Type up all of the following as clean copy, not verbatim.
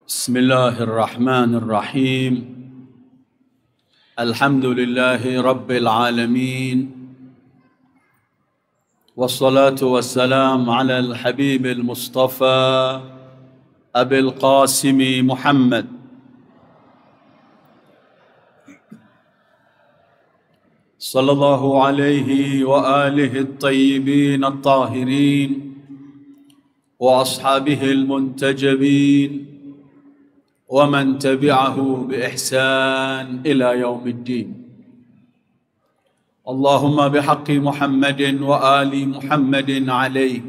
بسم الله الرحمن الرحيم الحمد لله رب العالمين والصلاة والسلام على الحبيب المصطفى أبي القاسم محمد صلى الله عليه وآله الطيبين الطاهرين وأصحابه المنتجبين ومن تبعه بإحسان إلى يوم الدين. اللهم بحق محمد وآل محمد عليك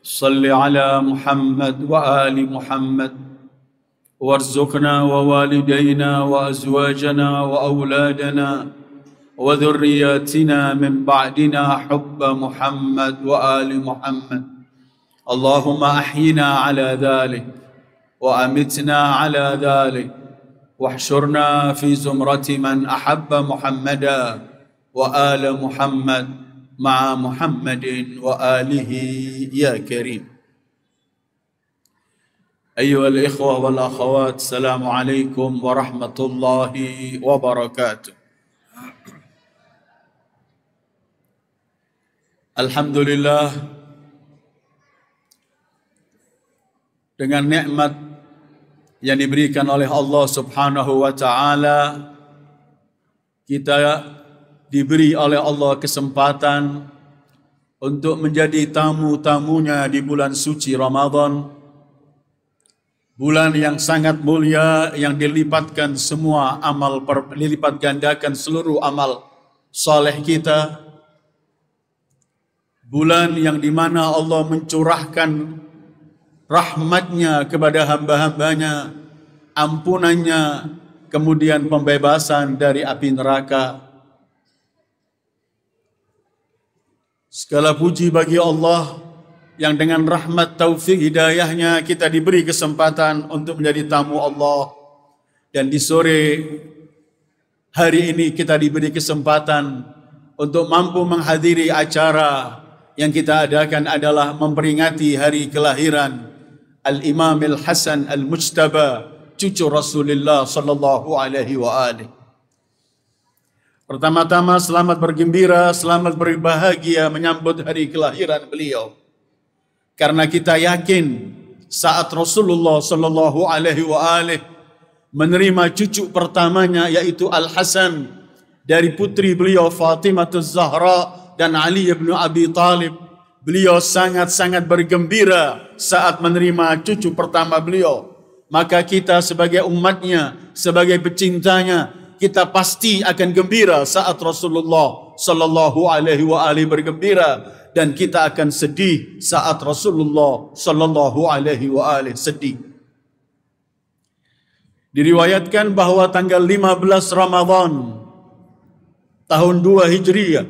صل على محمد وآل محمد وارزقنا ووالدينا وأزواجنا وأولادنا وذرياتنا من بعدنا حب محمد وآل محمد. اللهم أحينا على ذلك وأمتنا على ذلك واحشرنا في زمرة من أحب محمدا وآل محمد مع محمد وآله يا كريم. أيها الإخوة والأخوات، السلام عليكم ورحمة الله وبركاته. Alhamdulillah, dengan nikmat yang diberikan oleh Allah Subhanahu wa taala, kita diberi oleh Allah kesempatan untuk menjadi tamu-tamunya di bulan suci Ramadan, bulan yang sangat mulia, yang dilipatkan semua amal, dilipat gandakan seluruh amal saleh kita, bulan yang dimana Allah mencurahkan rahmatnya kepada hamba-hambanya, ampunannya, kemudian pembebasan dari api neraka. Segala puji bagi Allah yang dengan rahmat taufik hidayahnya kita diberi kesempatan untuk menjadi tamu Allah. Dan di sore hari ini kita diberi kesempatan untuk mampu menghadiri acara yang kita adakan adalah memperingati hari kelahiran Al-Imam Al-Hasan Al-Mujtaba, cucu Rasulullah sallallahu alaihi wa alihi. Pertama-tama selamat bergembira, selamat berbahagia menyambut hari kelahiran beliau. Karena kita yakin saat Rasulullah sallallahu alaihi wa alihi menerima cucu pertamanya yaitu Al-Hasan dari putri beliau Fatimah Az-Zahra dan Ali bin Abi Talib, beliau sangat-sangat bergembira saat menerima cucu pertama beliau. Maka kita sebagai umatnya, sebagai pecintanya, kita pasti akan gembira saat Rasulullah sallallahu alaihi wa alihi bergembira, dan kita akan sedih saat Rasulullah sallallahu alaihi wa alihi sedih. Diriwayatkan bahwa tanggal 15 Ramadan tahun 2 Hijriah,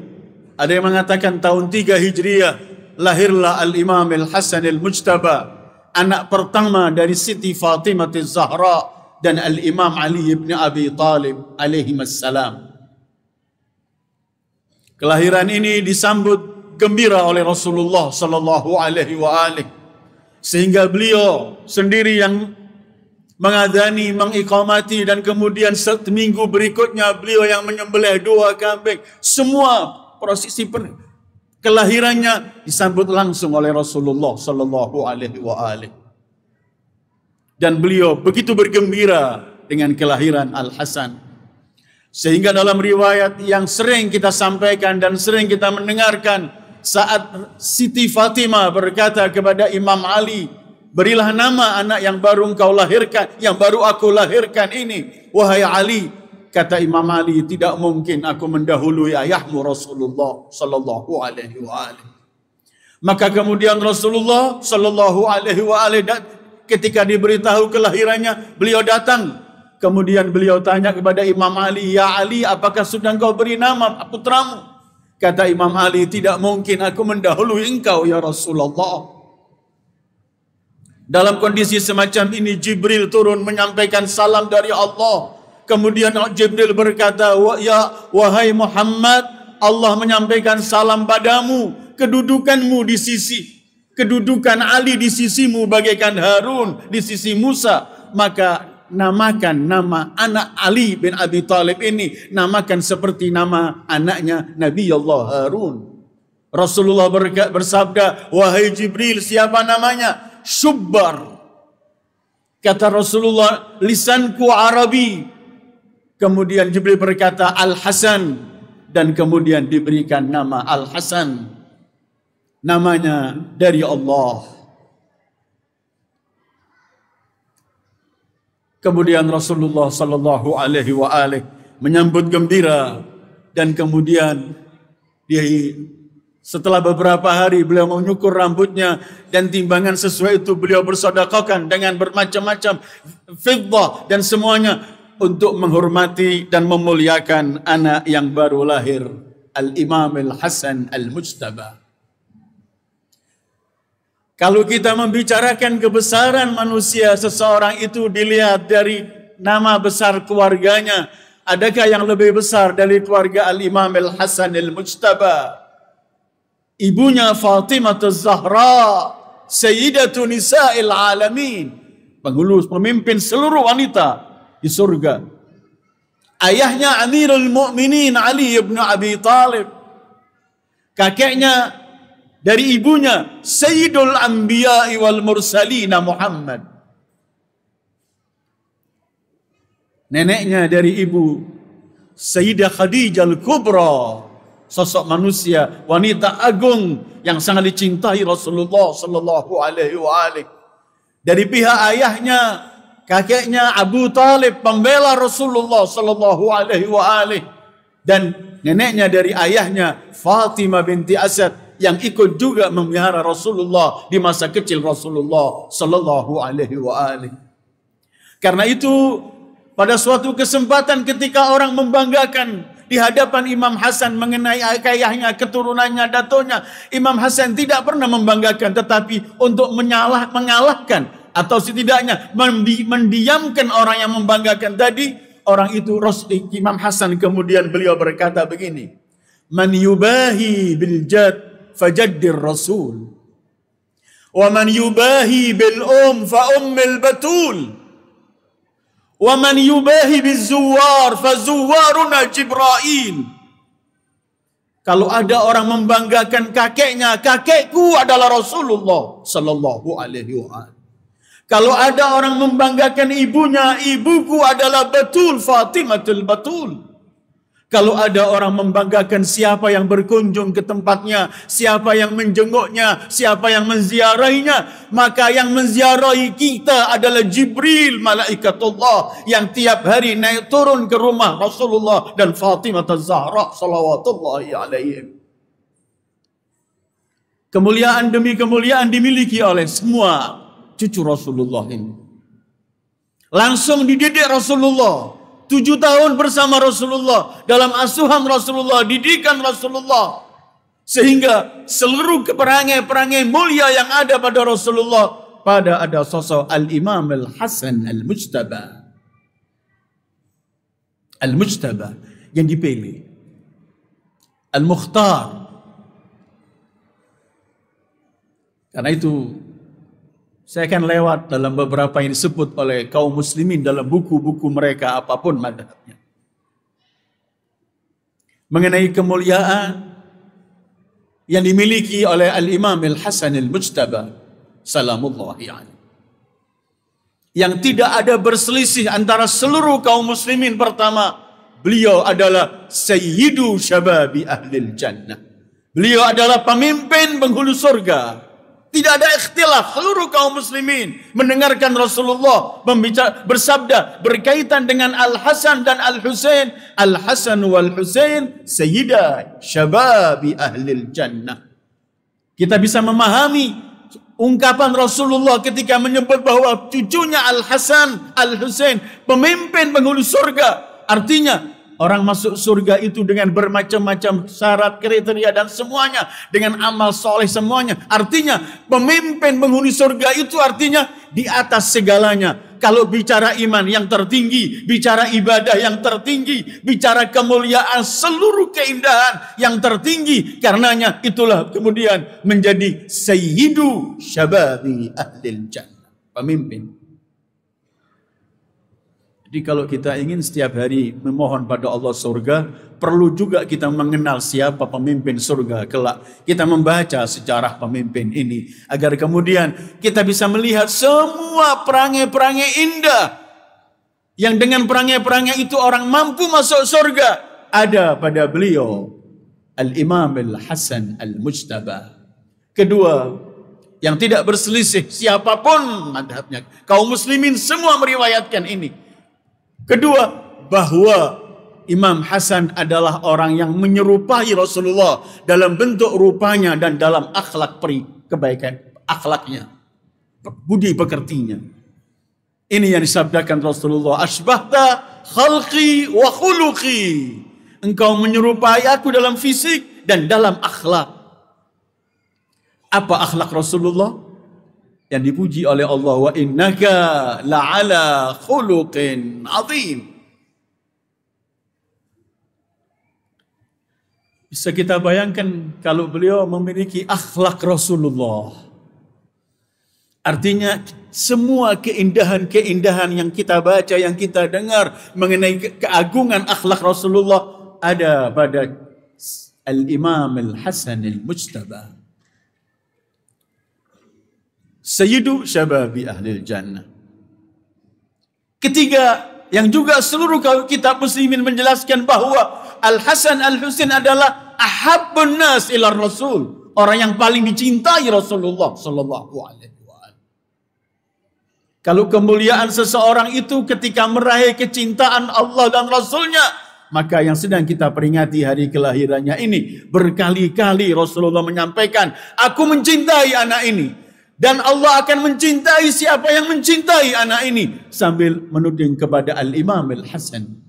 ada yang mengatakan tahun 3 Hijriah, lahirlah Al-Imam Al-Hasan Al-Mujtaba, anak pertama dari Siti Fatimah Az-Zahra dan Al-Imam Ali bin Abi Talib alaihimassalam. Kelahiran ini disambut gembira oleh Rasulullah sallallahu alaihi wa alihi, sehingga beliau sendiri yang mengadani, mengiqamati, dan kemudian seminggu berikutnya beliau yang menyembelih 2 kambing. Semua prosesi kelahirannya disambut langsung oleh Rasulullah sallallahu alaihi wa alihi. Dan beliau begitu bergembira dengan kelahiran Al-Hasan, sehingga dalam riwayat yang sering kita sampaikan dan sering kita mendengarkan, saat Siti Fatimah berkata kepada Imam Ali, berilah nama anak yang baru engkau lahirkan, yang baru aku lahirkan ini, wahai Ali. Kata Imam Ali, tidak mungkin aku mendahului ayahmu Rasulullah sallallahu alaihi wa alihi. Maka kemudian Rasulullah sallallahu alaihi wa alihi ketika diberitahu kelahirannya, beliau datang. Kemudian beliau tanya kepada Imam Ali, ya Ali, apakah sudah engkau beri nama putramu? Kata Imam Ali, tidak mungkin aku mendahului engkau ya Rasulullah. Dalam kondisi semacam ini Jibril turun menyampaikan salam dari Allah. Kemudian Jibril berkata, wahai Muhammad, Allah menyampaikan salam padamu, kedudukanmu di sisi Kedudukan Ali di sisimu bagaikan Harun di sisi Musa. maka namakan nama anak Ali bin Abi Thalib ini, namakan seperti nama anaknya Nabi Allah Harun. Rasulullah bersabda, wahai Jibril, siapa namanya? Syubbar. Kata Rasulullah, lisanku Arabi. Kemudian Jibril berkata, Al-Hasan. Dan kemudian diberikan nama Al-Hasan. Namanya dari Allah. Kemudian Rasulullah sallallahu alaihi wa alihi menyambut gembira, dan kemudian setelah beberapa hari beliau menyukur rambutnya dan timbangan sesuai itu beliau bersedekahkan dengan bermacam-macam fiddah dan semuanya untuk menghormati dan memuliakan anak yang baru lahir, Al-Imam Al-Hasan Al-Mujtaba. Kalau kita membicarakan kebesaran manusia, seseorang itu dilihat dari nama besar keluarganya. Adakah yang lebih besar dari keluarga Al-Imam Al-Hasan Al-Mujtaba? Ibunya Fatimah Az-Zahra, Sayyidatu Nisa'il Alamin, pemimpin seluruh wanita di surga. Ayahnya Amirul Mu'minin Ali ibn Abi Thalib. Kakeknya dari ibunya Sayyidul Anbiya wal Mursalin Muhammad. Neneknya dari ibu Sayyidah Khadijah Al-Kubra, sosok manusia wanita agung yang sangat dicintai Rasulullah sallallahu alaihi wasallam. Dari pihak ayahnya, kakeknya Abu Talib, pembela Rasulullah sallallahu alaihi wasallam, dan neneknya dari ayahnya Fatimah binti Asad yang ikut juga memelihara Rasulullah di masa kecil Rasulullah sallallahu alaihi wasallam. Karena itu pada suatu kesempatan ketika orang membanggakan di hadapan Imam Hasan mengenai ayahnya, keturunannya, datonya, Imam Hasan tidak pernah membanggakan, tetapi untuk mengalahkan atau setidaknya mendiamkan orang yang membanggakan tadi, orang itu Imam Hasan kemudian beliau berkata begini, man yubahi bil jad fajaddir rasul wa man yubahi bil fa ummil batul wa man yubahi biz zuwar fa zuwaruna Jibril. Kalau ada orang membanggakan kakeknya, kakekku adalah Rasulullah sallallahu alaihi wasallam. Kalau ada orang membanggakan ibunya, ibuku adalah Batul, Fatimatul Batul. Kalau ada orang membanggakan siapa yang berkunjung ke tempatnya, siapa yang menjenguknya, siapa yang menziarahinya, maka yang menziarahi kita adalah Jibril, malaikatullah yang tiap hari naik turun ke rumah Rasulullah dan Fatimah Az-Zahra salawatullahi alaihim. Kemuliaan demi kemuliaan dimiliki oleh semua cucu Rasulullah ini. Langsung dididik Rasulullah, 7 tahun bersama Rasulullah, dalam asuhan Rasulullah, didikan Rasulullah, sehingga seluruh perangai-perangai mulia yang ada pada Rasulullah, pada ada sosok Al-Imam Al-Hasan Al-Mujtaba. Al-Mujtaba yang dipilih, Al-Mukhtar. Karena itu saya akan lewat dalam beberapa yang disebut oleh kaum muslimin dalam buku-buku mereka apapun madhabnya, mengenai kemuliaan yang dimiliki oleh Al-Imam Al-Hasan Al-Mujtaba salamullahi alaihi, yang tidak ada berselisih antara seluruh kaum muslimin. Pertama, beliau adalah sayyidu syababi ahlil jannah. Beliau adalah pemimpin penghulu surga. Tidak ada ikhtilaf, seluruh kaum muslimin mendengarkan Rasulullah bersabda berkaitan dengan Al-Hasan dan Al-Husain. Al-Hasan wal Husain sayyida syababi ahlil jannah. Kita bisa memahami ungkapan Rasulullah ketika menyebut bahwa cucunya Al-Hasan, Al-Husain pemimpin penghulu surga. Artinya orang masuk surga itu dengan bermacam-macam syarat, kriteria dan semuanya, dengan amal soleh semuanya. Artinya pemimpin penghuni surga itu artinya di atas segalanya. Kalau bicara iman yang tertinggi, bicara ibadah yang tertinggi, bicara kemuliaan, seluruh keindahan yang tertinggi. Karenanya itulah kemudian menjadi sayyidu syababi ahlil jannah, pemimpin. Jadi kalau kita ingin setiap hari memohon pada Allah surga, perlu juga kita mengenal siapa pemimpin surga kelak. Kita membaca sejarah pemimpin ini, agar kemudian kita bisa melihat semua perangai-perangai indah, yang dengan perangai-perangai itu orang mampu masuk surga, ada pada beliau, Al-Imam Al-Hasan Al-Mujtaba. Kedua, yang tidak berselisih siapapun madhabnya, kaum muslimin semua meriwayatkan ini. Kedua, bahwa Imam Hasan adalah orang yang menyerupai Rasulullah dalam bentuk rupanya dan dalam akhlak kebaikan akhlaknya, budi pekertinya. Ini yang disabdakan Rasulullah, asbahta khalqi wa khuluqi. Engkau menyerupai aku dalam fisik dan dalam akhlak. Apa akhlak Rasulullah? Yang dipuji oleh Allah, wa innaka la'ala khuluqin azim. Bisa kita bayangkan kalau beliau memiliki akhlak Rasulullah. Artinya semua keindahan-keindahan yang kita baca, yang kita dengar mengenai keagungan akhlak Rasulullah ada pada Al-Imam Al-Hasan Al-Mujtaba. Sayyidu syababi ahlil jannah. Ketiga, yang juga seluruh kitab muslimin menjelaskan bahwa Al-Hasan Al-Husain adalah ahabbun nas ila Rasul, orang yang paling dicintai Rasulullah sallallahu alaihi wasallam. Kalau kemuliaan seseorang itu ketika meraih kecintaan Allah dan Rasulnya, maka yang sedang kita peringati hari kelahirannya ini, berkali-kali Rasulullah menyampaikan, aku mencintai anak ini. Dan Allah akan mencintai siapa yang mencintai anak ini, sambil menuding kepada Al-Imam Al-Hasan.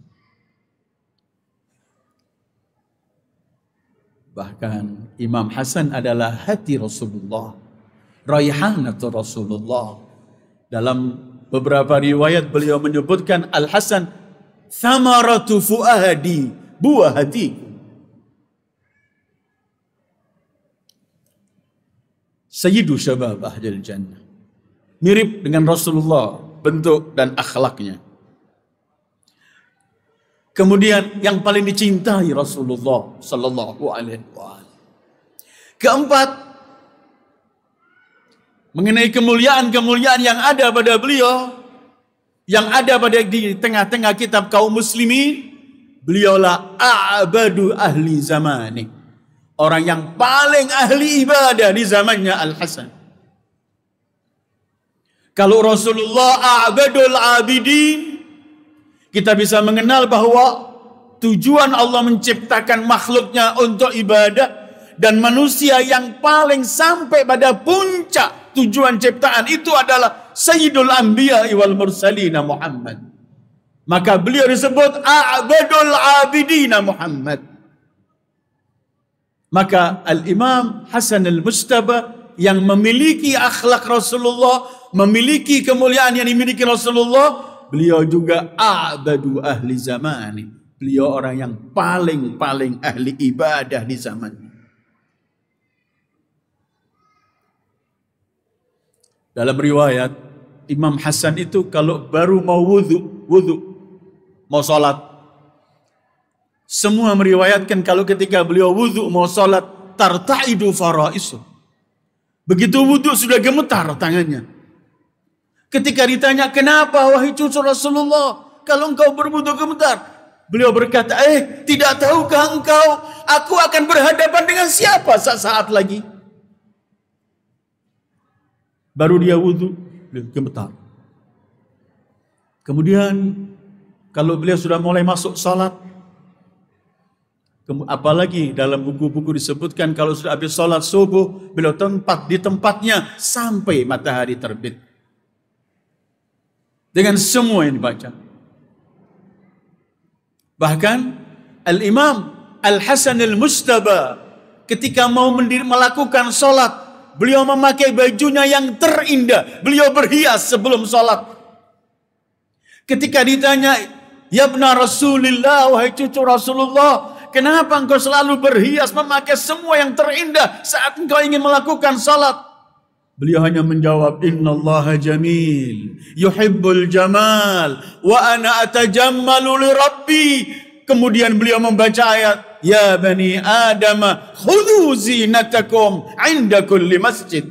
Bahkan Imam Hasan adalah hati Rasulullah, raihanatu Rasulullah. Dalam beberapa riwayat beliau menyebutkan Al-Hasan thamaratu fuadi, buah hatiku. Sayyidu syabab ahlil jannah. Mirip dengan Rasulullah bentuk dan akhlaknya. Kemudian yang paling dicintai Rasulullah sallallahu alaihi wasallam. Keempat, mengenai kemuliaan-kemuliaan yang ada pada beliau, yang ada pada di tengah-tengah kitab kaum muslimin, beliaulah a'badu ahli zamani. Orang yang paling ahli ibadah di zamannya Al-Hasan. Kalau Rasulullah a'badul abidin, kita bisa mengenal bahwa tujuan Allah menciptakan makhluknya untuk ibadah, dan manusia yang paling sampai pada puncak tujuan ciptaan itu adalah Sayyidul Anbiya wal Mursalina Muhammad. Maka beliau disebut a'badul abidina Muhammad. Maka Al-Imam Hasan Al-Mujtaba yang memiliki akhlak Rasulullah, memiliki kemuliaan yang dimiliki Rasulullah, beliau juga a'badu ahli zamani. Beliau orang yang paling ahli ibadah di zamannya. Dalam riwayat, Imam Hasan itu kalau baru mau wudu, mau sholat, semua meriwayatkan kalau ketika beliau wudu mau sholat, tarta'idu faraisu. Begitu wudu sudah gemetar tangannya. Ketika ditanya, kenapa wahai cucu Rasulullah, kalau engkau berwudu gemetar? Beliau berkata, tidak tahukah engkau, aku akan berhadapan dengan siapa saat lagi? Baru dia wudu, beliau gemetar. Kemudian, kalau beliau sudah mulai masuk sholat, apalagi dalam buku-buku disebutkan kalau sudah habis sholat subuh, beliau di tempatnya sampai matahari terbit. Dengan semua yang dibaca. Bahkan Al-Imam Al-Hasan Al-Mujtaba ketika mau melakukan sholat, beliau memakai bajunya yang terindah. Beliau berhias sebelum sholat. Ketika ditanya, ya ibna Rasulillah, wahai cucu Rasulullah, kenapa engkau selalu berhias, memakai semua yang terindah saat engkau ingin melakukan salat? Beliau hanya menjawab, innallaha jamil, yuhibbul jamal, wa ana atajammalu li rabbi. Kemudian beliau membaca ayat, ya bani Adam, khudhu zinatakum inda kulli masjid.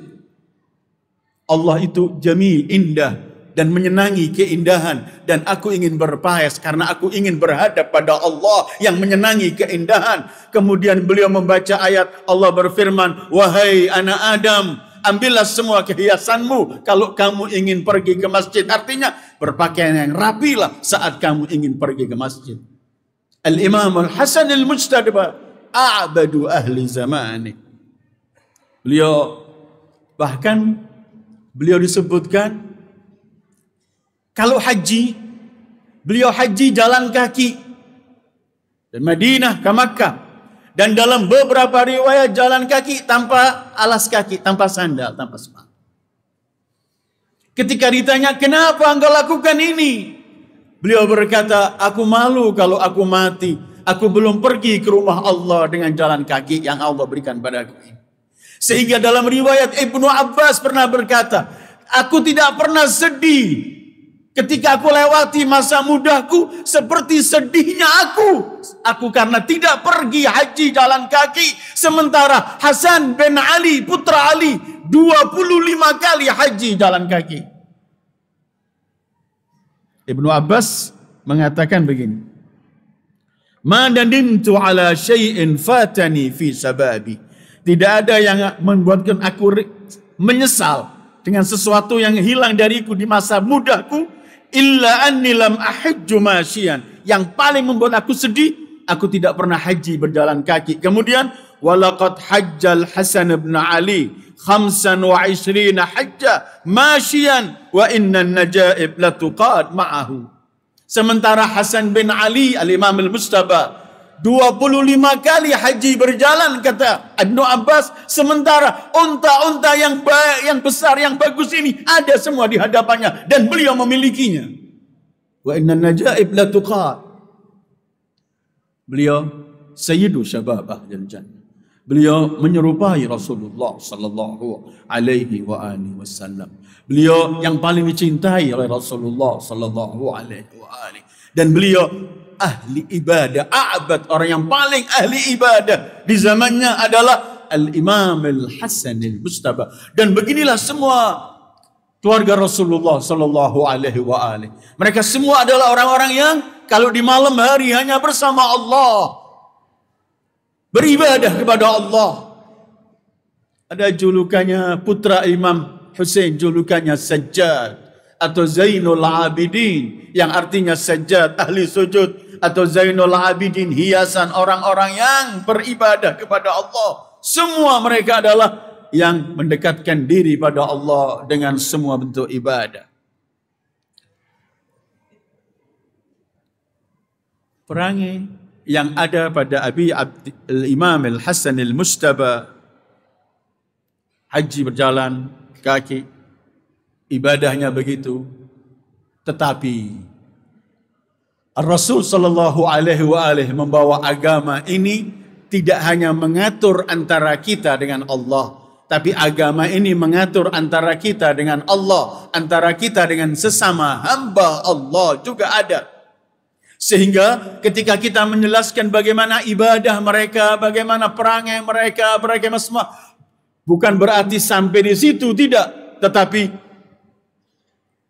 Allah itu jamil, indah, dan menyenangi keindahan. Dan aku ingin berpaes karena aku ingin berhadap pada Allah yang menyenangi keindahan. Kemudian beliau membaca ayat, Allah berfirman, wahai anak Adam, ambillah semua kehiasanmu kalau kamu ingin pergi ke masjid. Artinya berpakaian yang rapilah saat kamu ingin pergi ke masjid. Al-Imam Al-Hasan Al-Mujtaba a'badu ahli zamani. Beliau disebutkan kalau haji, beliau haji jalan kaki dari Madinah ke Makkah. Dan dalam beberapa riwayat jalan kaki tanpa alas kaki, tanpa sandal, tanpa sepatu. Ketika ditanya, kenapa engkau lakukan ini? Beliau berkata, aku malu kalau aku mati. Aku belum pergi ke rumah Allah dengan jalan kaki yang Allah berikan padaku ini. Sehingga dalam riwayat Ibnu Abbas pernah berkata, aku tidak pernah sedih ketika aku lewati masa mudaku seperti sedihnya aku karena tidak pergi haji jalan kaki. Sementara Hasan bin Ali, putra Ali, 25 kali haji jalan kaki. Ibnu Abbas mengatakan begini, ma nadimtu ala syai'in fatani fi sababi. Tidak ada yang membuatkan aku menyesal dengan sesuatu yang hilang dariku di masa mudaku, illa anni lam ahajju masyian. Yang paling membuat aku sedih, aku tidak pernah haji berjalan kaki. Kemudian walaqad hajjal Hasan bin Ali 25 hajja masyian wa inna najaib latuqad ma'ahu. Sementara Hasan bin Ali al-Imam al-Mujtaba 25 kali haji berjalan, kata Ibnu Abbas. Sementara unta-unta yang besar, yang bagus ini ada semua di hadapannya dan beliau memilikinya. Wa inna najaib la tuqat. Beliau sayyidu syabab ahlil jannah. Beliau menyerupai Rasulullah sallallahu alaihi wa alihi wasallam. Beliau yang paling dicintai oleh Rasulullah sallallahu alaihi wa alihi. Dan beliau ahli ibadah, a'bad, orang yang paling ahli ibadah di zamannya adalah Al-Imam Al-Hasan Al-Mujtaba. Dan beginilah semua keluarga Rasulullah sallallahu alaihi wa alihi. Mereka semua adalah orang-orang yang kalau di malam hari hanya bersama Allah, beribadah kepada Allah. Ada julukannya putra Imam Hussein, julukannya Sajjad atau Zainul Abidin, yang artinya Sajjad, ahli sujud, atau Zainul Abidin, hiasan orang-orang yang beribadah kepada Allah. Semua mereka adalah yang mendekatkan diri pada Allah dengan semua bentuk ibadah. Perangai yang ada pada Imam Al-Hasan Al-Mujtaba, haji berjalan kaki, ibadahnya begitu, tetapi Rasul sallallahu alaihi wa alihi membawa agama ini tidak hanya mengatur antara kita dengan Allah, tapi agama ini mengatur antara kita dengan Allah, antara kita dengan sesama hamba Allah juga ada. Sehingga ketika kita menjelaskan bagaimana ibadah mereka, bagaimana perangai mereka, bagaimana semua, bukan berarti sampai di situ, tidak. Tetapi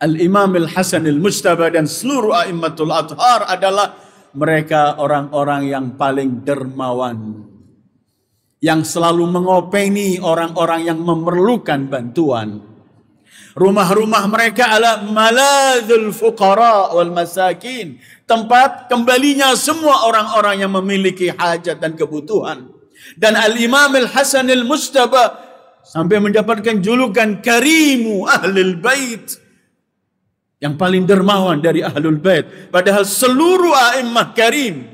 Al-Imam Al-Hasan Al-Mujtaba dan seluruh a'immatul athhar adalah mereka orang-orang yang paling dermawan, yang selalu mengopeni orang-orang yang memerlukan bantuan. Rumah-rumah mereka adalah maladzul fuqara wal masakin, tempat kembalinya semua orang-orang yang memiliki hajat dan kebutuhan. Dan Al-Imam Al-Hasan Al-Mujtaba sampai mendapatkan julukan Karimu Ahlul Bait, yang paling dermawan dari Ahlul Bait. Padahal seluruh a'immah karim,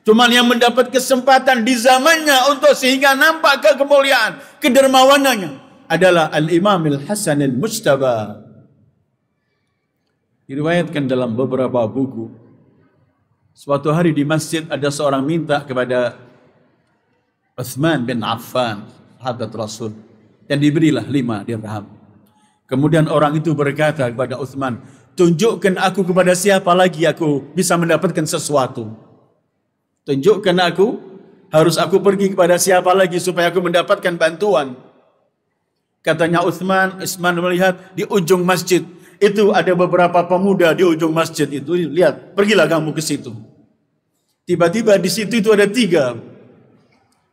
cuman yang mendapat kesempatan di zamannya untuk sehingga nampak kemuliaan, kedermawanannya adalah Al-Imam Al-Hasan Al-Mujtaba. Diriwayatkan dalam beberapa buku, suatu hari di masjid ada seorang minta kepada Utsman bin Affan, sahabat Rasul, Dan diberilah 5 dirham. Kemudian orang itu berkata kepada Utsman, tunjukkan aku kepada siapa lagi aku bisa mendapatkan sesuatu. Tunjukkan aku, harus aku pergi kepada siapa lagi supaya aku mendapatkan bantuan. Katanya Utsman melihat di ujung masjid. Itu ada beberapa pemuda di ujung masjid itu. Lihat, pergilah kamu ke situ. Tiba-tiba di situ itu ada 3.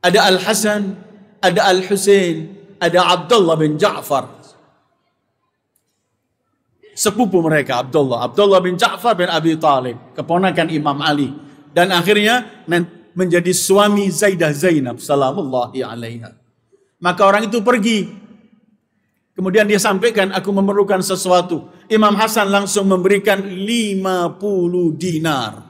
Ada Al-Hasan, ada Al-Husain, ada Abdullah bin Ja'far. Sepupu mereka Abdullah bin Ja'far bin Abi Talib, keponakan Imam Ali, dan akhirnya menjadi suami Zaidah Zainab salamullahi alaiha. Maka orang itu pergi. Kemudian dia sampaikan, aku memerlukan sesuatu. Imam Hasan langsung memberikan 50 dinar.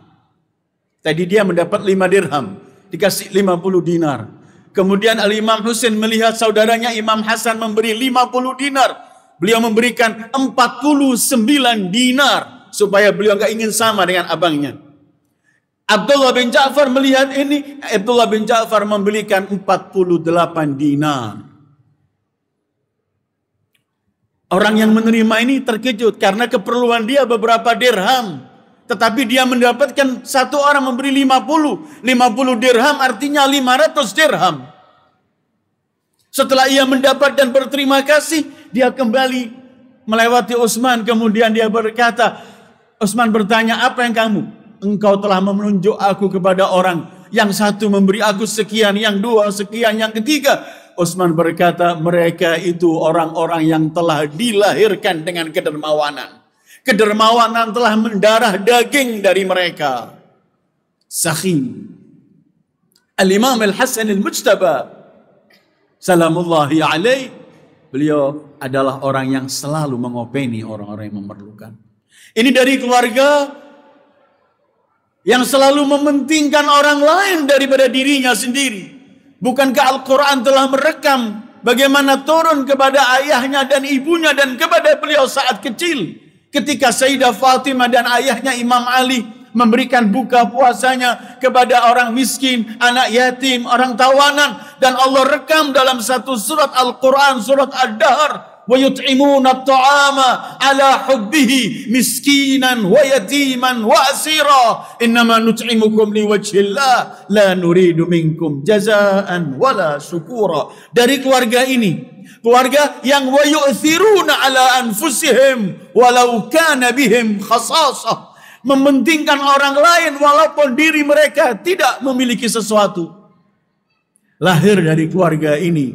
Tadi dia mendapat 5 dirham, dikasih 50 dinar. Kemudian Al-Imam Husain melihat saudaranya Imam Hasan memberi 50 dinar. Beliau memberikan 49 dinar supaya beliau enggak ingin sama dengan abangnya. Abdullah bin Ja'far melihat ini, Abdullah bin Ja'far memberikan 48 dinar. Orang yang menerima ini terkejut karena keperluan dia beberapa dirham. Tetapi dia mendapatkan satu orang memberi 50 dirham artinya 500 dirham. Setelah ia mendapat dan berterima kasih, dia kembali melewati Utsman. Kemudian dia berkata, Utsman bertanya, apa yang kamu? Engkau telah menunjuk aku kepada orang. Yang satu memberi aku sekian, yang 2 sekian, yang ketiga. Utsman berkata, mereka itu orang-orang yang telah dilahirkan dengan kedermawanan. Kedermawanan telah mendarah daging dari mereka. Sakhi. Al-Imam Al-Hasan Al-Mujtaba salamullahi alaih, beliau adalah orang yang selalu mengopeni orang-orang yang memerlukan. Ini dari keluarga yang selalu mementingkan orang lain daripada dirinya sendiri. Bukankah Al-Quran telah merekam bagaimana turun kepada ayahnya dan ibunya dan kepada beliau saat kecil, ketika Sayyidah Fatimah dan ayahnya Imam Ali memberikan buka puasanya kepada orang miskin, anak yatim, orang tawanan, dan Allah rekam dalam satu surat Al-Quran, surat Ad-Dahr, wa yut'imuna at-ta'ama ala hubbihi miskinan wa yatiman wa asira innama nut'imukum liwajhillah la nuridu minkum jazaan wala syukura. Dari keluarga ini, keluarga yang wa yu'thiruna ala anfusihim walau kana bihim khasasah, mementingkan orang lain walaupun diri mereka tidak memiliki sesuatu. Lahir dari keluarga ini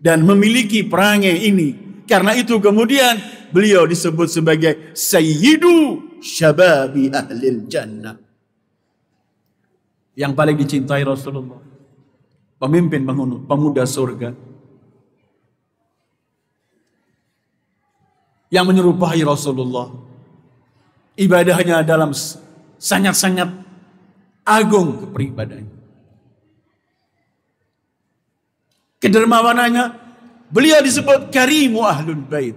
dan memiliki perangai ini. Karena itu kemudian beliau disebut sebagai Sayyidu Syababi Ahlil Jannah. Yang paling dicintai Rasulullah. Pemimpin pemuda surga. Yang menyerupai Rasulullah. Ibadahnya dalam sangat-sangat agung kepribadiannya. Kedermawanannya, beliau disebut Karimu Ahlul Bait.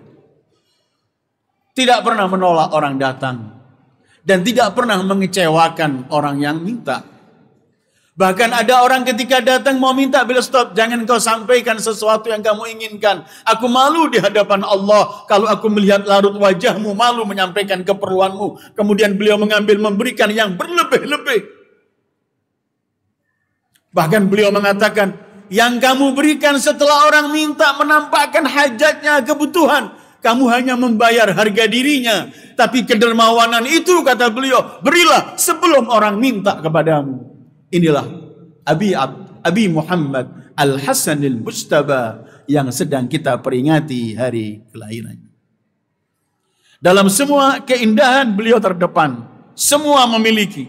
Tidak pernah menolak orang datang. Dan tidak pernah mengecewakan orang yang minta. Bahkan ada orang ketika datang mau minta, bila stop, jangan kau sampaikan sesuatu yang kamu inginkan. Aku malu di hadapan Allah kalau aku melihat larut wajahmu, malu menyampaikan keperluanmu. Kemudian beliau memberikan yang berlebih-lebih. Bahkan beliau mengatakan, yang kamu berikan setelah orang minta menampakkan hajatnya, kebutuhan, kamu hanya membayar harga dirinya. Tapi kedermawanan itu, kata beliau, berilah sebelum orang minta kepadamu. Inilah Abi Muhammad Al-Hasan Al-Mujtaba yang sedang kita peringati hari kelahirannya. Dalam semua keindahan beliau terdepan. Semua memiliki.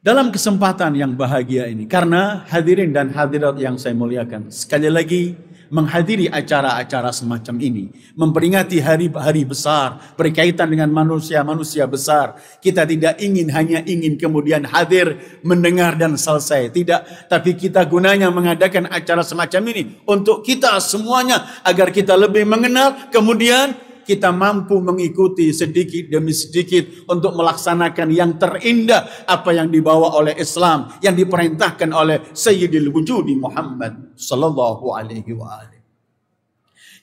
Dalam kesempatan yang bahagia ini, karena hadirin dan hadirat yang saya muliakan, sekali lagi menghadiri acara-acara semacam ini, memperingati hari-hari besar berkaitan dengan manusia-manusia besar. Kita tidak hanya ingin kemudian hadir, mendengar dan selesai. Tidak, tapi kita gunanya mengadakan acara semacam ini untuk kita semuanya agar kita lebih mengenal, kemudian kita mampu mengikuti sedikit demi sedikit untuk melaksanakan yang terindah apa yang dibawa oleh Islam, yang diperintahkan oleh Sayyidil Wujudi Muhammad sallallahu alaihi wasallam.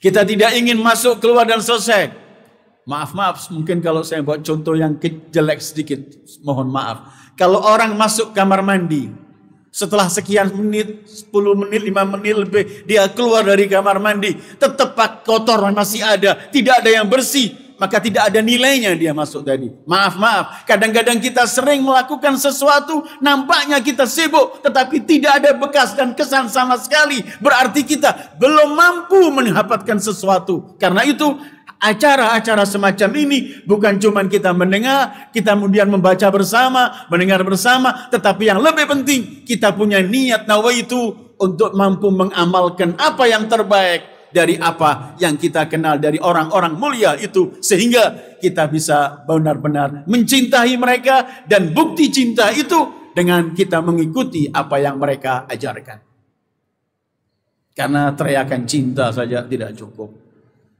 Kita tidak ingin masuk keluar dan selesai. Maaf, mungkin kalau saya buat contoh yang jelek sedikit, mohon maaf. Kalau orang masuk kamar mandi, setelah sekian menit, 10 menit, 5 menit lebih, dia keluar dari kamar mandi, tetap kotor masih ada, tidak ada yang bersih, maka tidak ada nilainya dia masuk tadi. Maaf, kadang-kadang kita sering melakukan sesuatu, nampaknya kita sibuk, tetapi tidak ada bekas dan kesan sama sekali. Berarti kita belum mampu mendapatkan sesuatu. Karena itu, acara-acara semacam ini bukan cuma kita mendengar, kita kemudian membaca bersama, mendengar bersama, tetapi yang lebih penting kita punya niat nawaitu untuk mampu mengamalkan apa yang terbaik dari apa yang kita kenal dari orang-orang mulia itu, sehingga kita bisa benar-benar mencintai mereka, dan bukti cinta itu dengan kita mengikuti apa yang mereka ajarkan. Karena teriakan cinta saja tidak cukup.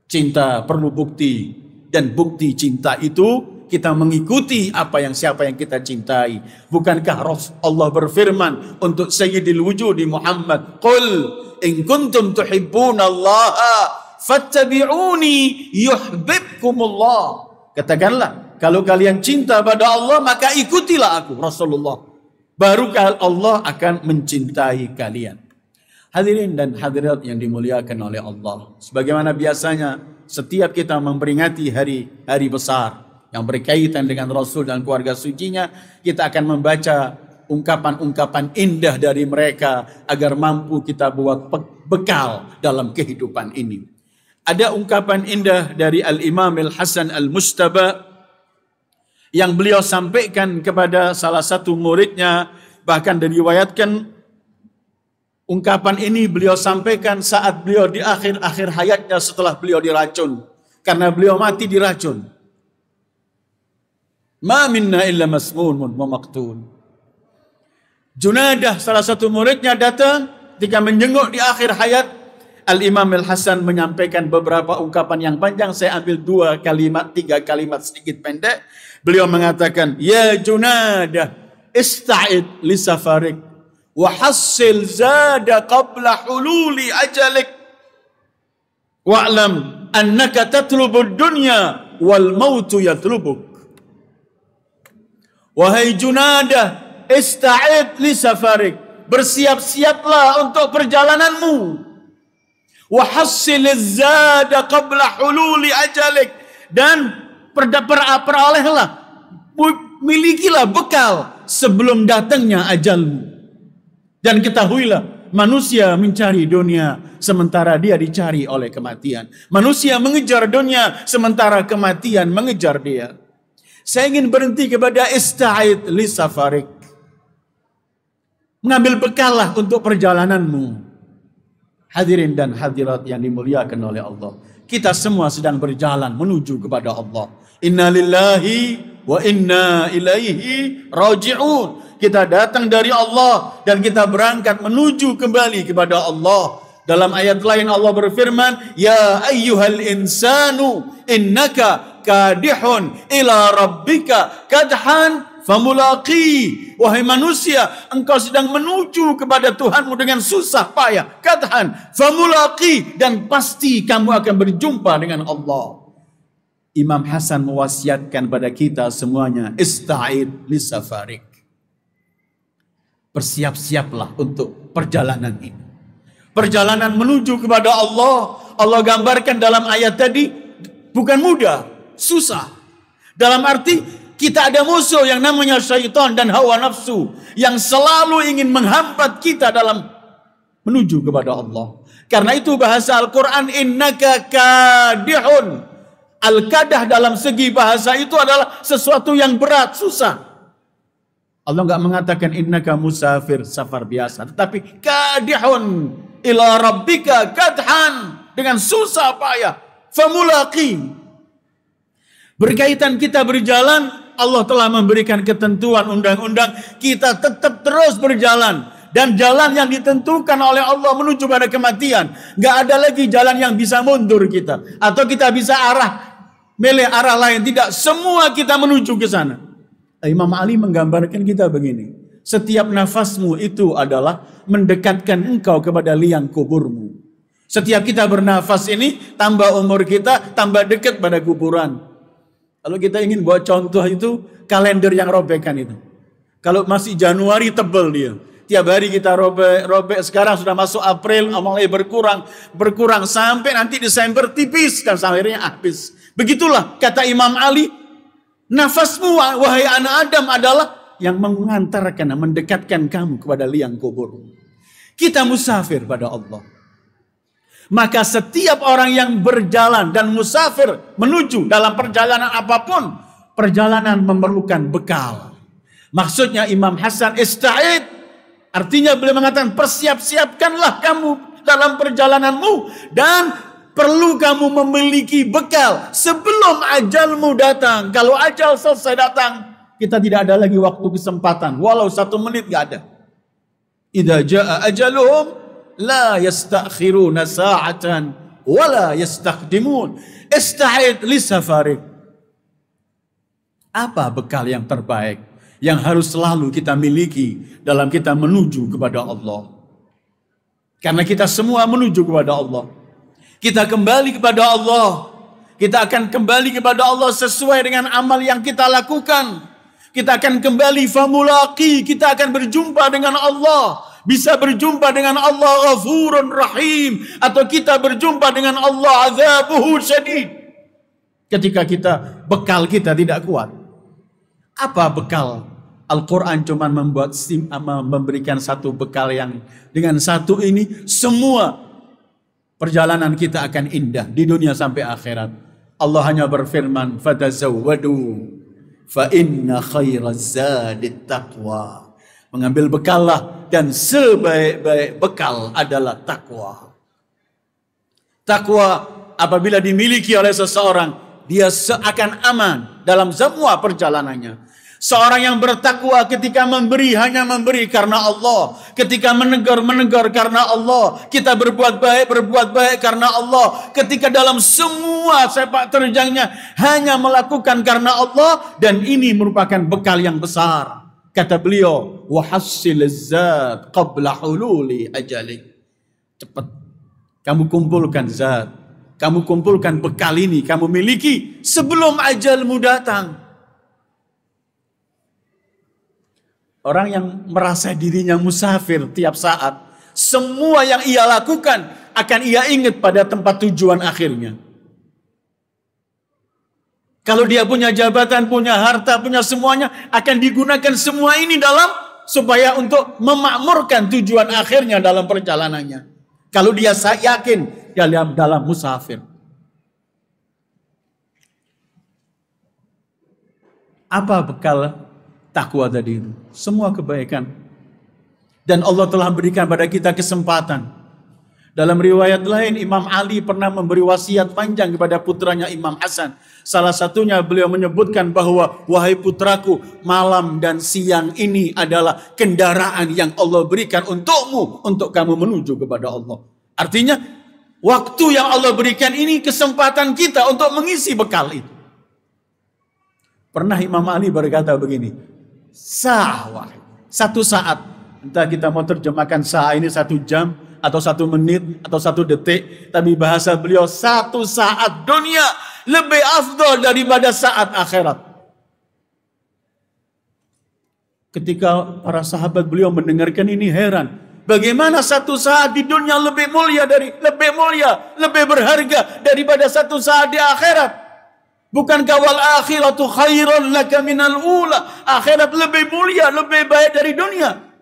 Cinta perlu bukti, dan bukti cinta itu kita mengikuti siapa yang kita cintai. Bukankah Allah berfirman untuk Sayyidil Wujudi Muhammad, "Qul in kuntum tuhibbunallaha fattabi'uni yuhibbukumullah." Katakanlah, kalau kalian cinta pada Allah, maka ikutilah aku, Rasulullah. Baru Allah akan mencintai kalian. Hadirin dan hadirat yang dimuliakan oleh Allah. Sebagaimana biasanya setiap kita memperingati hari besar yang berkaitan dengan Rasul dan keluarga sucinya, kita akan membaca ungkapan-ungkapan indah dari mereka agar mampu kita buat bekal dalam kehidupan ini. Ada ungkapan indah dari Al-Imam Al-Hasan Al-Mustaba yang beliau sampaikan kepada salah satu muridnya, bahkan diriwayatkan ungkapan ini beliau sampaikan saat beliau di akhir-akhir hayatnya setelah beliau diracun. Karena beliau mati diracun. Ma minna illa masmumun wa maqtul. Junadah, salah satu muridnya, datang ketika menjenguk di akhir hayat. Al-Imam Al-Hasan menyampaikan beberapa ungkapan yang panjang. Saya ambil 2 kalimat, 3 kalimat sedikit pendek. Beliau mengatakan, "Ya Junadah, ista'id li safarik. وحصل زاد قبل حلول أجلك واعلم أنك تطلب الدنيا والموت يطلبك." Wahai Junadah, ista'id li safarik, bersiap-siaplah untuk perjalananmu. Wahassil zada qabla hululi ajalik, dan perolehlah, milikilah bekal sebelum datangnya ajalmu. Dan ketahuilah, manusia mencari dunia sementara dia dicari oleh kematian. Manusia mengejar dunia sementara kematian mengejar dia. Saya ingin berhenti kepada ista'id li safarik. Mengambil bekallah untuk perjalananmu. Hadirin dan hadirat yang dimuliakan oleh Allah. Kita semua sedang berjalan menuju kepada Allah. Inna lillahi wa inna ilaihi raji'un. Kita datang dari Allah dan kita berangkat menuju kembali kepada Allah. Dalam ayat lain Allah berfirman, "Ya ayyuhal insanu innaka kadihun ila rabbika kadhan famulaqi." Wahai manusia, engkau sedang menuju kepada Tuhanmu dengan susah payah. Kadhan famulaqi, dan pasti kamu akan berjumpa dengan Allah. Imam Hasan mewasiatkan pada kita semuanya, ista'id li safarik. Bersiap-siaplah untuk perjalanan ini. Perjalanan menuju kepada Allah, Allah gambarkan dalam ayat tadi, bukan mudah, susah. Dalam arti, kita ada musuh yang namanya syaitan dan hawa nafsu, yang selalu ingin menghambat kita dalam menuju kepada Allah. Karena itu bahasa Al-Quran, innaka kadihun. Al-kadah dalam segi bahasa itu adalah sesuatu yang berat, susah. Allah enggak mengatakan innaka musafir, safar biasa, tetapi kadihun ila rabbika kadhan, dengan susah payah, famulaqi. Berkaitan kita berjalan, Allah telah memberikan ketentuan undang-undang, kita tetap terus berjalan, dan jalan yang ditentukan oleh Allah menuju pada kematian. Enggak ada lagi jalan yang bisa mundur kita, atau kita bisa arah milih arah lain, tidak. Semua kita menuju ke sana. Imam Ali menggambarkan kita begini. Setiap nafasmu itu adalah mendekatkan engkau kepada liang kuburmu. Setiap kita bernafas ini, tambah umur kita, tambah dekat pada kuburan. Kalau kita ingin buat contoh itu, kalender yang robekan itu. Kalau masih Januari tebal dia. Tiap hari kita robek, sekarang sudah masuk April, mulai berkurang sampai nanti Desember tipis dan akhirnya habis. Begitulah kata Imam Ali, nafasmu wahai anak Adam adalah yang mengantarkan, mendekatkan kamu kepada liang kubur. Kita musafir pada Allah. Maka setiap orang yang berjalan dan musafir menuju dalam perjalanan apapun, perjalanan memerlukan bekal. Maksudnya Imam Hasan ista'id, artinya beliau mengatakan persiap-siapkanlah kamu dalam perjalananmu dan perlu kamu memiliki bekal sebelum ajalmu datang. Kalau ajal selesai datang, kita tidak ada lagi waktu kesempatan. Walau 1 menit gak ada. Idza jaa ajaluhum la yastakhiruna sa'atan wa la yastaqdimun. Ista'id li safarik. Apa bekal yang terbaik yang harus selalu kita miliki dalam kita menuju kepada Allah? Karena kita semua menuju kepada Allah. Kita kembali kepada Allah. Kita akan kembali kepada Allah sesuai dengan amal yang kita lakukan. Kita akan kembali famulaqi. Kita akan berjumpa dengan Allah. Bisa berjumpa dengan Allah Ghafurun Rahim. Atau kita berjumpa dengan Allah Azabuhu Syadid. Ketika bekal kita tidak kuat. Apa bekal? Al-Quran cuma memberikan satu bekal yang dengan satu ini semua perjalanan kita akan indah di dunia sampai akhirat. Allah hanya berfirman, "Fatazawwadu fa inna khairaz zadit taqwa." Mengambil bekallah dan sebaik-baik bekal adalah takwa. Takwa apabila dimiliki oleh seseorang, dia seakan aman dalam semua perjalanannya. Seorang yang bertakwa ketika memberi hanya memberi karena Allah. Ketika menegur karena Allah. Kita berbuat baik karena Allah. Ketika dalam semua sepak terjangnya hanya melakukan karena Allah. Dan ini merupakan bekal yang besar. Kata beliau, وَحَصِّلِ الزَّادِ قَبْلَ حُلُولِ أَجَلِكَ. Cepat. Kamu kumpulkan zat. Kamu kumpulkan bekal ini. Kamu miliki sebelum ajalmu datang. Orang yang merasa dirinya musafir tiap saat, semua yang ia lakukan akan ia ingat pada tempat tujuan akhirnya. Kalau dia punya jabatan, punya harta, punya semuanya, akan digunakan semua ini supaya untuk memakmurkan tujuan akhirnya dalam perjalanannya. Kalau dia yakin dalam musafir. Apa bekal takwa tadi itu? Semua kebaikan. Dan Allah telah berikan pada kita kesempatan. Dalam riwayat lain, Imam Ali pernah memberi wasiat panjang kepada putranya Imam Hasan. Salah satunya beliau menyebutkan bahwa, wahai putraku, malam dan siang ini adalah kendaraan yang Allah berikan untukmu, untuk kamu menuju kepada Allah. Artinya, waktu yang Allah berikan ini kesempatan kita untuk mengisi bekal itu. Pernah Imam Ali berkata begini, satu saat, entah kita mau terjemahkan saat ini 1 jam, atau 1 menit, atau 1 detik, tapi bahasa beliau 1 saat dunia lebih afdal daripada saat akhirat. Ketika para sahabat beliau mendengarkan ini heran, bagaimana 1 saat di dunia lebih mulia, lebih berharga daripada 1 saat di akhirat? Bukankah wal akhiratu khairun laka minal ula? Akhirat lebih mulia, lebih baik dari dunia.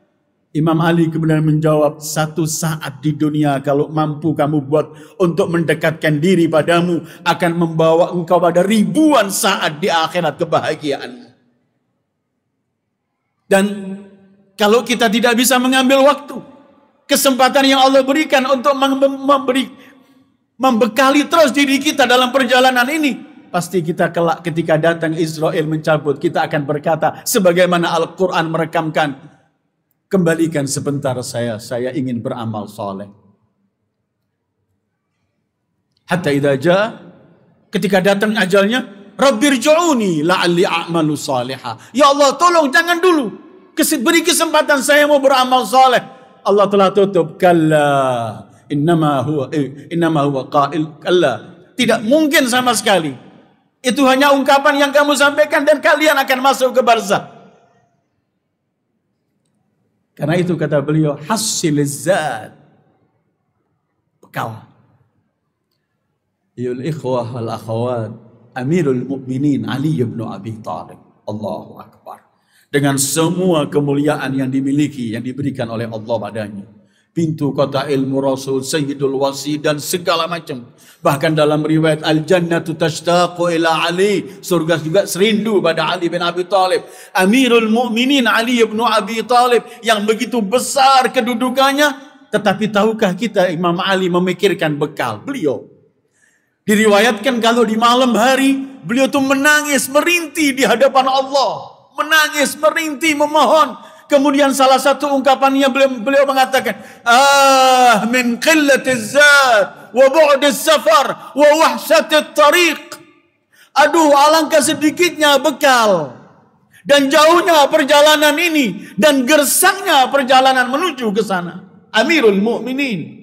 Imam Ali kemudian menjawab, 1 saat di dunia kalau mampu kamu buat untuk mendekatkan diri padamu, akan membawa engkau pada ribuan saat di akhirat kebahagiaan. Dan kalau kita tidak bisa mengambil waktu, kesempatan yang Allah berikan untuk membekali terus diri kita dalam perjalanan ini, pasti kita kelak ketika datang Israel mencabut, kita akan berkata sebagaimana Al-Quran merekamkan, kembalikan sebentar saya ingin beramal soleh. Hatta idza jaa Ketika datang ajalnya, Rabbirji'uni la'alli a'malu salihah. Ya Allah, tolong jangan dulu. Beri kesempatan saya mau beramal saleh. Allah telah tutup. Kalla innama huwa qail. Kalla. Tidak mungkin sama sekali. Itu hanya ungkapan yang kamu sampaikan dan kalian akan masuk ke barzakh. Karena itu kata beliau, hasilil zat. Bekal. Yul ikhwah wal akhawat, Amirul Mukminin Ali bin Abi Thalib. Allahu Akbar. Dengan semua kemuliaan yang dimiliki, yang diberikan oleh Allah padanya. Pintu kota ilmu Rasul, Sayyidul Wasi, dan segala macam. Bahkan dalam riwayat Al-Jannatu tashtaqu ila Ali. Surga juga serindu pada Ali bin Abi Thalib. Amirul Mukminin Ali bin Abi Thalib yang begitu besar kedudukannya. Tetapi tahukah kita Imam Ali memikirkan bekal beliau? Diriwayatkan kalau di malam hari beliau tuh menangis, merintih di hadapan Allah. Menangis, merintih, memohon. Kemudian salah satu ungkapannya beliau mengatakan, min qillatiz zat wa bu'diz safar wa wahsyati't tariq. Aduh, alangkah sedikitnya bekal dan jauhnya perjalanan ini dan gersangnya perjalanan menuju ke sana. Amirul Mukminin.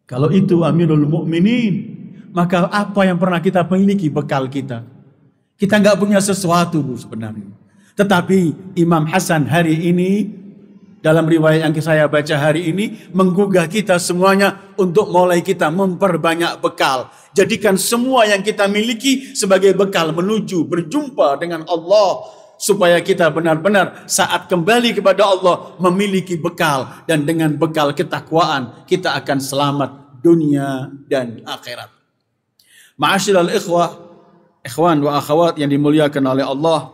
Kalau itu Amirul Mukminin, maka apa yang pernah kita miliki bekal kita? Kita nggak punya sesuatu sebenarnya. Tetapi Imam Hasan hari ini, dalam riwayat yang saya baca hari ini, menggugah kita semuanya untuk mulai kita memperbanyak bekal. Jadikan semua yang kita miliki sebagai bekal menuju berjumpa dengan Allah. Supaya kita benar-benar saat kembali kepada Allah memiliki bekal. Dan dengan bekal ketakwaan kita akan selamat dunia dan akhirat. Ma'asyiral ikhwan wa akhwat yang dimuliakan oleh Allah.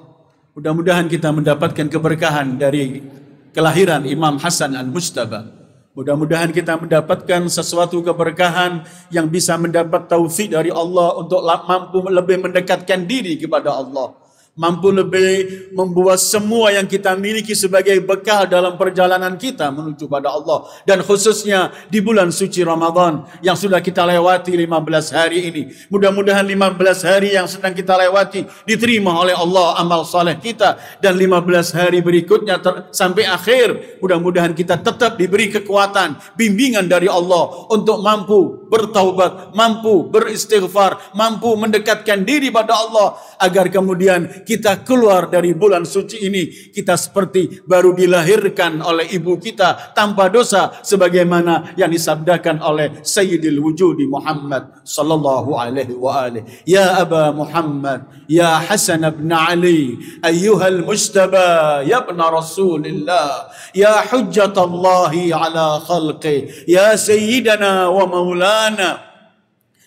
Mudah-mudahan kita mendapatkan keberkahan dari kelahiran Imam Hasan Al-Mujtaba. Mudah-mudahan kita mendapatkan sesuatu keberkahan yang bisa mendapat taufik dari Allah untuk mampu lebih mendekatkan diri kepada Allah. Mampu lebih membuat semua yang kita miliki sebagai bekal dalam perjalanan kita menuju pada Allah. Dan khususnya di bulan suci Ramadan yang sudah kita lewati 15 hari ini. Mudah-mudahan 15 hari yang sedang kita lewati diterima oleh Allah amal saleh kita. Dan 15 hari berikutnya sampai akhir. Mudah-mudahan kita tetap diberi kekuatan, bimbingan dari Allah untuk mampu bertaubat, mampu beristighfar, mampu mendekatkan diri pada Allah. Agar kemudian kita keluar dari bulan suci ini, kita seperti baru dilahirkan oleh ibu kita tanpa dosa, sebagaimana yang disabdakan oleh Sayyidil Wujudi Muhammad sallallahu alaihi wa alihi. Ya Aba Muhammad, ya Hasan bin Ali, ayyuhal mujtaba, ya ibn Rasulillah, ya hujjatallahi ala khalqi, ya sayyidana wa maulana,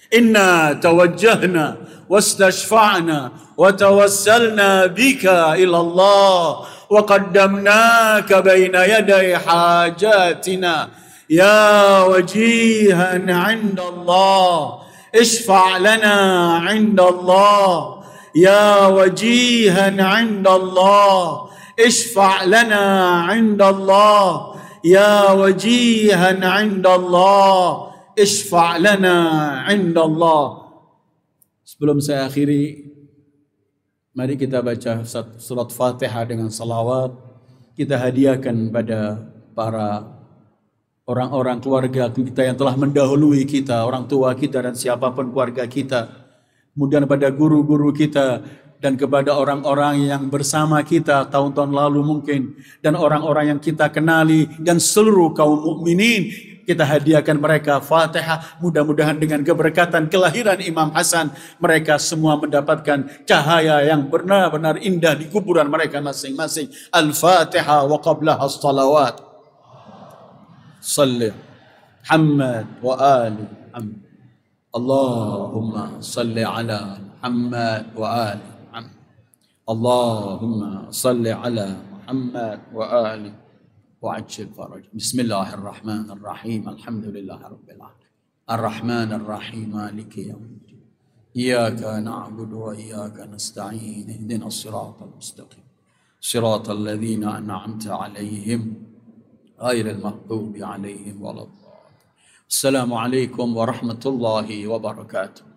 inna tawajjahna واستشفعنا وتوسلنا بك إلى الله وقدمناك بين يدي حاجاتنا يا وجيها عند الله اشفع لنا عند الله يا وجيها عند الله اشفع لنا عند الله يا وجيها عند الله اشفع لنا عند الله. Sebelum saya akhiri, mari kita baca surat Fatihah dengan salawat. Kita hadiahkan pada para orang-orang keluarga kita yang telah mendahului kita, orang tua kita dan siapapun keluarga kita. Kemudian pada guru-guru kita dan kepada orang-orang yang bersama kita tahun-tahun lalu mungkin. Dan orang-orang yang kita kenali dan seluruh kaum mukminin. Kita hadiahkan mereka Fatihah. Mudah-mudahan dengan keberkatan kelahiran Imam Hasan, mereka semua mendapatkan cahaya yang benar-benar indah di kuburan mereka masing-masing. Al-Fatihah wa qablaha as-salawat. Salli Muhammad wa ali Muhammad. Allahumma salli ala Muhammad wa ali Muhammad. Allahumma salli ala Muhammad wa ali وعجل فرج. بسم الله الرحمن الرحيم. الحمد لله رب العالمين الرحمن الرحيم مالك يوم الدين إياك نعبد وإياك نستعين اهدنا الصراط المستقيم صراط الذين أنعمت عليهم غير المغضوب عليهم ولا الضالين Assalamualaikum warahmatullahi wabarakatuh.